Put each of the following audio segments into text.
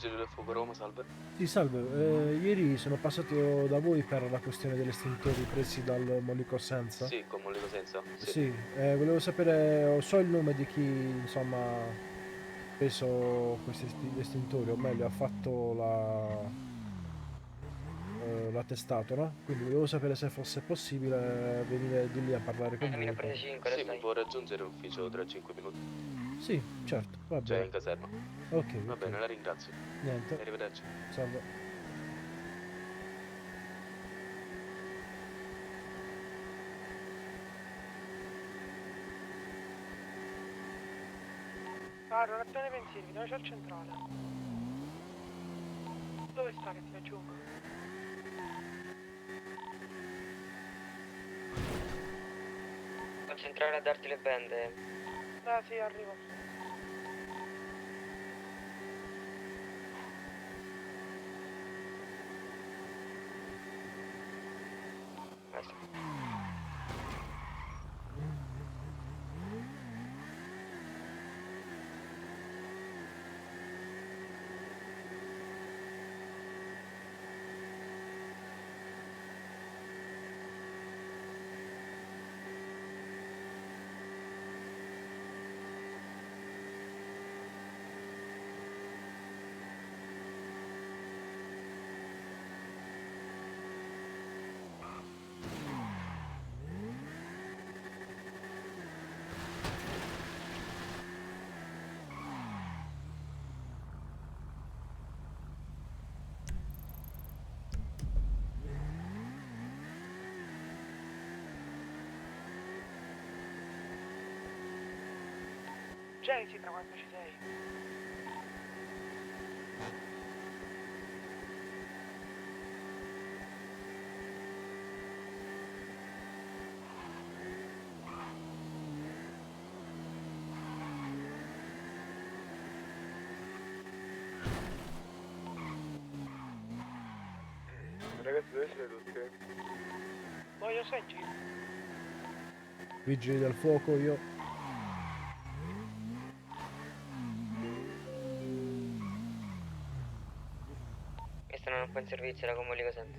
Vigili del fuoco Roma, salve. Sì, salve. Ieri sono passato da voi per la questione degli estintori presi dal Mollico Senza. Sì, con Mollico Senza. Sì. Sì, volevo sapere, so il nome di chi, insomma, ha preso questi estintori, o meglio, ha fatto l'attestato, no? Quindi volevo sapere se fosse possibile venire di lì a parlare con Ne ho voi. prese 5, Sì, dove mi stai? può raggiungere l'ufficio tra 5 minuti. Sì, certo, va Cioè, bene. in caserma. Ok, Va ok. bene, la ringrazio. Niente, Arrivederci. salve. Ah, non appena i pensieri, vediamoci al centrale. Dove sta che ti raggiungo? Concentrare a darti le bende. Ah sì, arrivo. Basta. Genesi tra quando ci sei. Ragazzi, dove siete tutti? Voglio seggi? Vigili del fuoco, io. Mi stanno un po' in servizio da come li sento.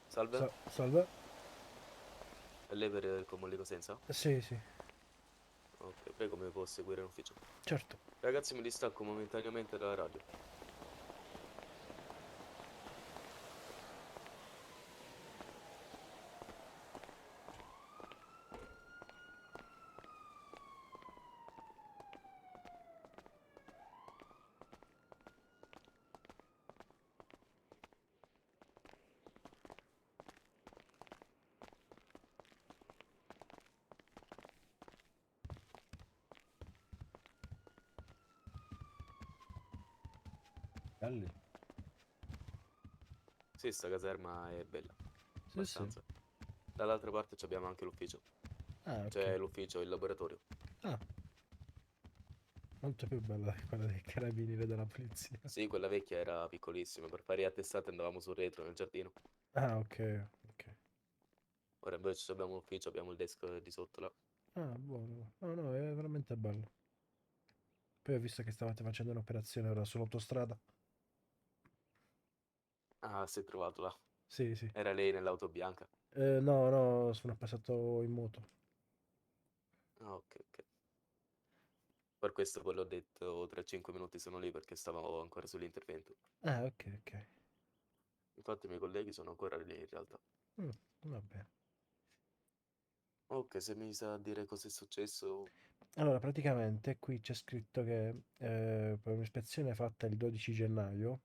Salve. Salve. È lei per il con Mollico Senza? Sì, sì, Ok, prego, mi può seguire in ufficio. certo. Ragazzi, mi distacco momentaneamente dalla radio. Belli. Sì, sta caserma è bella, Sì, sì. abbastanza. Dall'altra parte abbiamo anche l'ufficio. Ah, Cioè ok. l'ufficio, il laboratorio. Ah, molto più bella di quella dei carabinieri e della polizia. Sì, quella vecchia era piccolissima, per fare gli attestati andavamo sul retro nel giardino. Ah, ok, ok. Ora invece abbiamo l'ufficio, abbiamo il desk di sotto là. Ah, buono. No, no, è veramente bello. Poi ho visto che stavate facendo un'operazione ora sull'autostrada. Ah, si è trovato là. Sì, sì. Era lei nell'auto bianca. No, no, sono passato in moto. Ah, ok, ok. Per questo poi l'ho detto tra 5 minuti sono lì perché stavamo ancora sull'intervento. Ah, ok, ok. Infatti i miei colleghi sono ancora lì in realtà. Mm, va bene. Ok, se mi sa dire cosa è successo. Allora, praticamente qui c'è scritto che per un'ispezione fatta il 12 gennaio,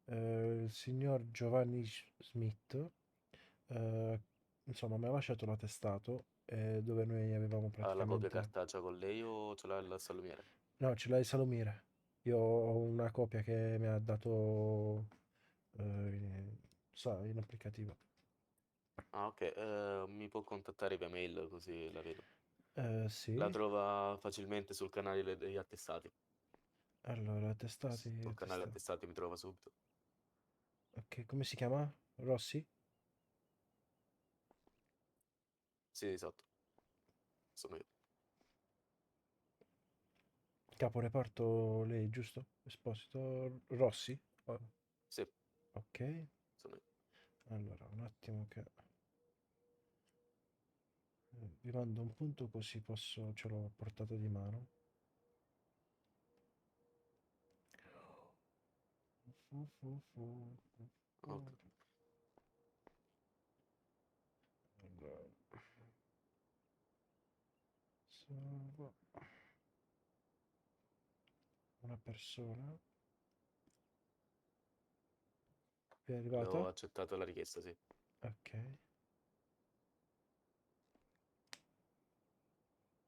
il signor Giovanni Smith, eh, insomma, mi ha lasciato l'attestato dove noi avevamo Ha la copia praticamente... cartacea con lei o ce l'ha il salumiere? No, ce l'hai Salomire. Io ho una copia che mi ha dato in applicativo. Ah, ok, mi può contattare via mail così la vedo. La Sì. trova facilmente sul canale degli attestati. Allora, attestati, Sul canale attestati. attestati mi trova subito. Ok, come si chiama? Rossi? Sì, esatto, sono io. Caporeparto lei, giusto? Esposito Rossi? Oh, Sì, ok. sono io. Allora, un attimo che vi mando un punto così posso, ce l'ho a portata di mano. Ok. Allora, salvo una persona. Vi è Le ho arrivata? accettato la richiesta, sì. Ok.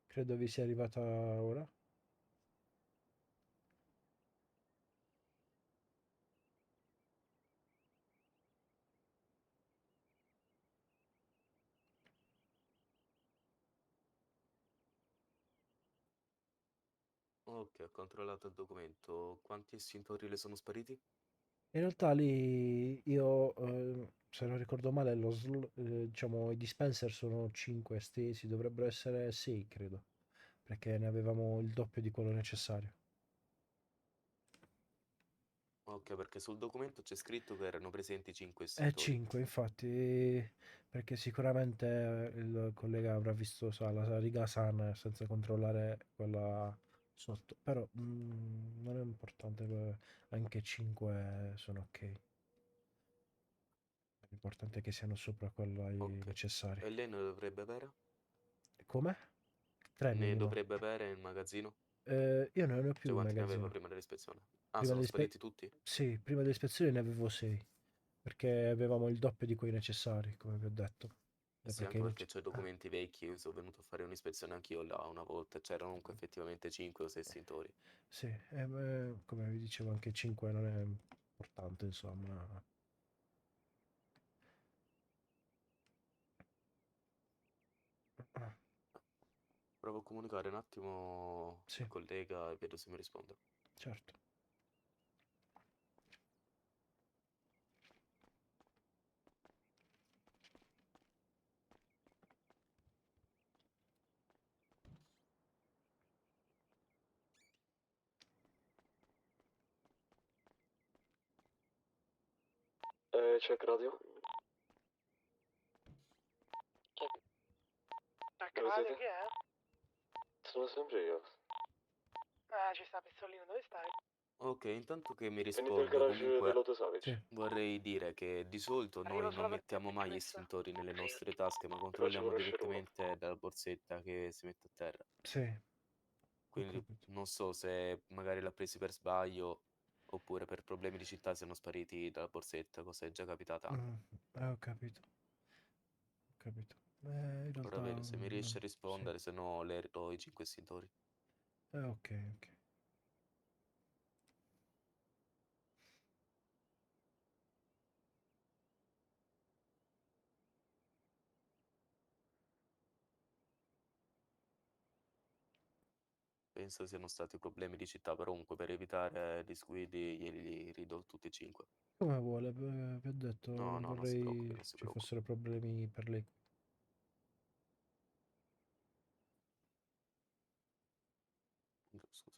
Credo vi sia arrivata ora. Ok, ho controllato il documento. Quanti estintori le sono spariti? In realtà lì io, se non ricordo male, diciamo, i dispenser sono 5 estesi, dovrebbero essere 6, credo, perché ne avevamo il doppio di quello necessario. Ok, perché sul documento c'è scritto che erano presenti 5 È estintori. 5, infatti, perché sicuramente il collega avrà visto la riga sana senza controllare quella sotto, però non è importante, anche 5 sono ok. L'importante è che siano sopra quelli Ok. necessari. E lei ne dovrebbe avere? Come? 3 Ne minimo. dovrebbe avere in magazzino? Io non ne ho Cioè, più in quanti ne aveva magazzino. prima dell'ispezione? Ah, Prima sono dell'ispe- spariti tutti? Sì, prima dell'ispezione ne avevo 6, perché avevamo il doppio di quei necessari, come vi ho detto. Eh sì, Perché anche perché c'ho i ah, documenti vecchi, io sono venuto a fare un'ispezione anch'io là una volta, c'erano comunque effettivamente 5 o 6 estintori. sì, come vi dicevo anche 5 non è importante, insomma. Ah, Provo a comunicare un attimo sì, al collega e vedo se mi risponde. certo. Check radio? Dove Accade, siete? chi è? Sono sempre io. Ci sta Pezzolino, dove stai? Ok, intanto che mi Venite al risponde, garage comunque dell'Auto Sì. Savage. vorrei dire che di solito Arrivo noi non solo per mettiamo mai gli sicurezza. estintori nelle nostre tasche, ma Ti faccio controlliamo conoscere uno. direttamente dalla borsetta che si mette a terra. Sì, ho Quindi capito. non so se magari l'ha presi per sbaglio oppure per problemi di città siano spariti dalla borsetta, cosa è già capitata anche. Mm, ho capito, ho capito. In Ora realtà, vedo se mi riesce a sì. rispondere, se no le do i 5 estintori. Ok, ok. penso siano stati problemi di città, però comunque per evitare disguidi glieli ridò tutti e 5. Come vuole, vi ho detto, No, non no, non si preoccupi, vorrei non si ci preoccupi. fossero problemi per lei. Scusa.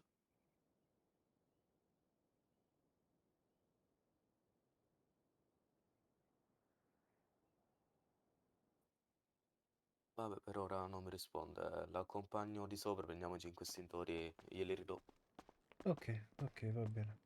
Vabbè, per ora non mi risponde. L'accompagno di sopra, prendiamo i 5 estintori e glieli ridò. Ok, ok, va bene.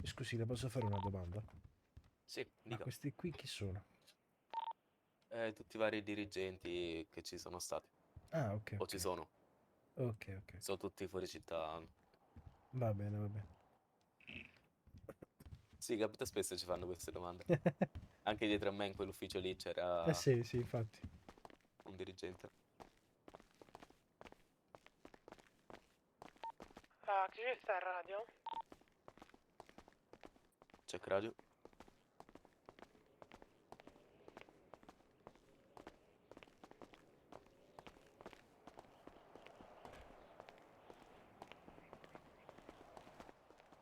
Scusi, le posso fare una domanda? Sì, Ma dica. questi qui chi sono? Tutti i vari dirigenti che ci sono stati. Ah, ok, O ci ok. sono. Ok, ok. Sono tutti fuori città. Va bene, va bene. Sì, capita spesso ci fanno queste domande. Anche dietro a me in quell'ufficio lì Eh c'era sì, sì, infatti. un dirigente. Chi ci sta in radio? Check radio.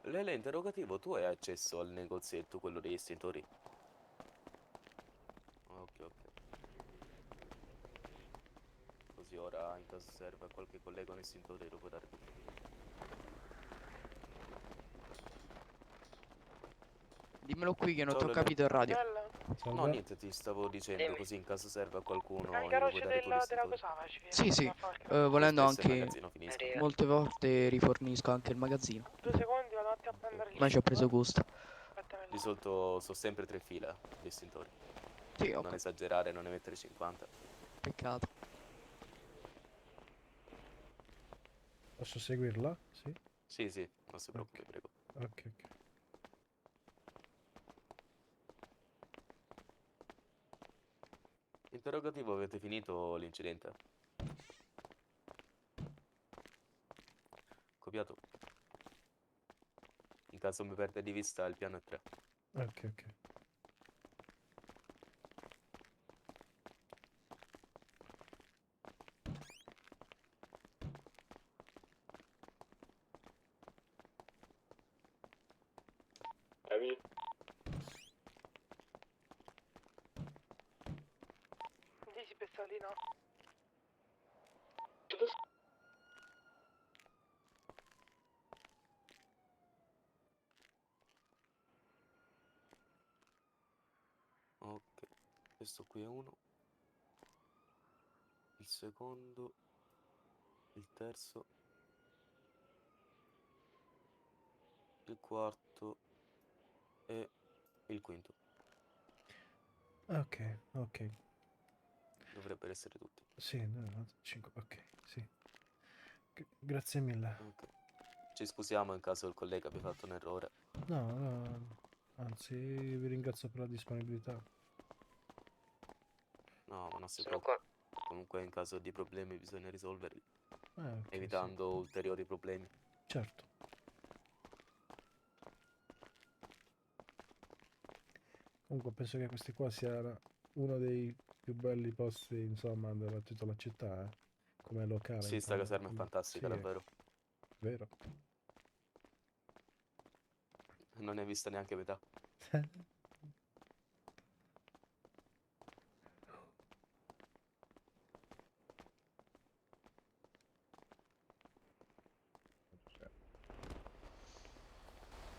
Lele, interrogativo, tu hai accesso al negozietto, quello degli estintori? Ok, ok. Così ora, in caso serva qualche collega un estintore, lo puoi dare tu. Dimmelo qui che non Ciao, t'ho Lele. capito il radio. Bella. No, Salve. niente, ti stavo dicendo, Dimmi. così in caso serve a Il qualcuno, glielo puoi garage dare tu della l'estintore. Cosavaci. Sì, sì, Che volendo spesso il anche magazzino finisca. Arriva. molte volte rifornisco anche il magazzino. 2 secondi, vado un attimo a prendere il Ma ci ho cibo, preso gusto. Aspetta, Di solito sono sempre 3 fila gli estintori. Sì, Non esagerare, non ne mettere 50. peccato. Posso seguirla? Sì. Sì, sì, non si preoccupi, Ok. prego. Ok, ok. Interrogativo, avete finito l'incidente? Copiato. In caso mi perde di vista il piano è 3. Ok, ok. Amy? Dici pestolino? Ok, questo qui è uno. Il secondo. Il terzo. Il quarto. E il quinto. Ok, ok. Dovrebbero essere tutti. Sì, 5, ok, sì. Grazie mille. Ok. Ci scusiamo in caso il collega abbia fatto un errore. No, no, anzi, vi ringrazio per la disponibilità. No, ma non si Sono preoccupi. qua. Comunque in caso di problemi bisogna risolverli, Ok, sì, evitando ulteriori problemi. certo. Comunque penso che questi qua sia uno dei più belli posti, insomma, della tutta la città, come locale, Sì, sta intendo. caserma è fantastica, Sì, è davvero. vero. Non ne hai vista neanche metà. Un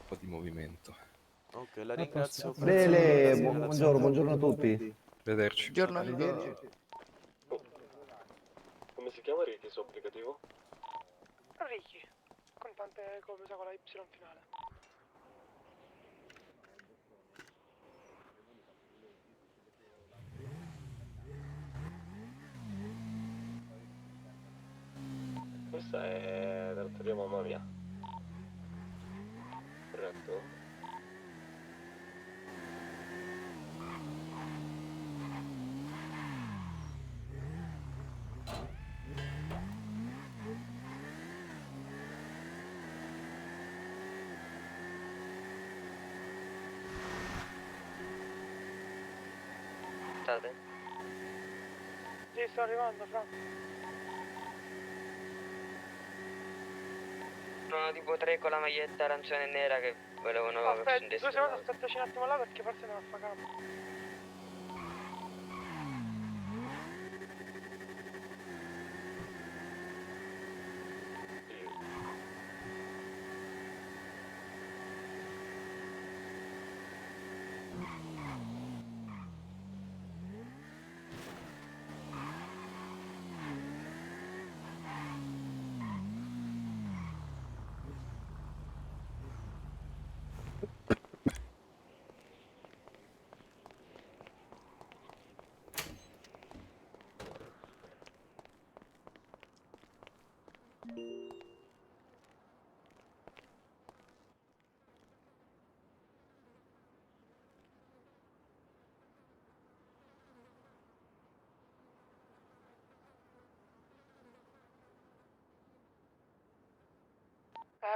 po' di movimento. Ok, la A posto, ringrazio. a Grazie posto. per la Lele, segnalazione. buongiorno a tutti. Vederci. Giorno. Come si chiama il suo applicativo? Ricky. Con tante come usa con la Y finale. Questa è della teoria mamma mia. Corretto? state? Sì, sto arrivando, fra. Sono tipo 3 con la maglietta arancione e nera che volevano che Aspetta, 2 scendessero. secondi, aspettaci un attimo là perché forse devo fare campo.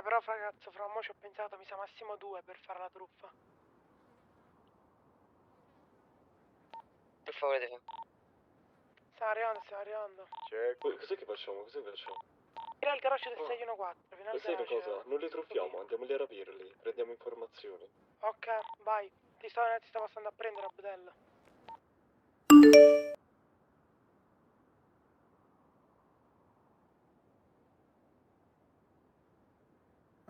Però ragazzo, fra mo' ci ho pensato, mi sa massimo 2 per fare la truffa. Per favore, te. Stiamo arrivando. Cioè, cos'è che facciamo? Fino al garage del 614, fino al Sai una garage. cosa? Non li truffiamo, andiamo lì a rapirli, prendiamo informazioni. Ok, vai. Ti stavo passando a prendere a budello.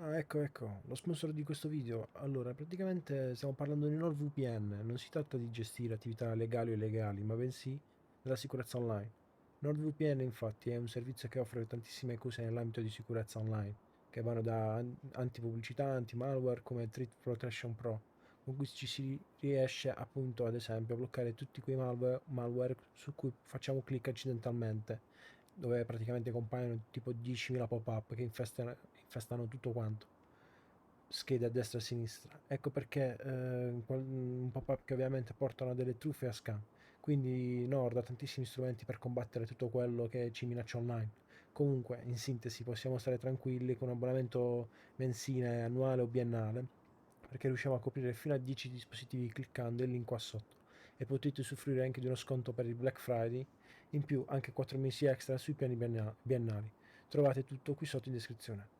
Ah, ecco, lo sponsor di questo video. Allora, praticamente stiamo parlando di NordVPN. Non si tratta di gestire attività legali o illegali, ma bensì della sicurezza online. NordVPN, infatti, è un servizio che offre tantissime cose nell'ambito di sicurezza online, che vanno da antipubblicità, anti-malware come Threat Protection Pro, con cui ci si riesce appunto, ad esempio, a bloccare tutti quei malware su cui facciamo clic accidentalmente, dove praticamente compaiono tipo 10.000 pop-up che infestano tutto quanto, schede a destra e a sinistra. Ecco perché un pop-up che ovviamente portano a delle truffe e a scam. Quindi Nord ha tantissimi strumenti per combattere tutto quello che ci minaccia online. Comunque, in sintesi, possiamo stare tranquilli con un abbonamento mensile, annuale o biennale, perché riusciamo a coprire fino a 10 dispositivi cliccando il link qua sotto. E potete usufruire anche di uno sconto per il Black Friday, in più anche 4 mesi extra sui piani biennali. Trovate tutto qui sotto in descrizione.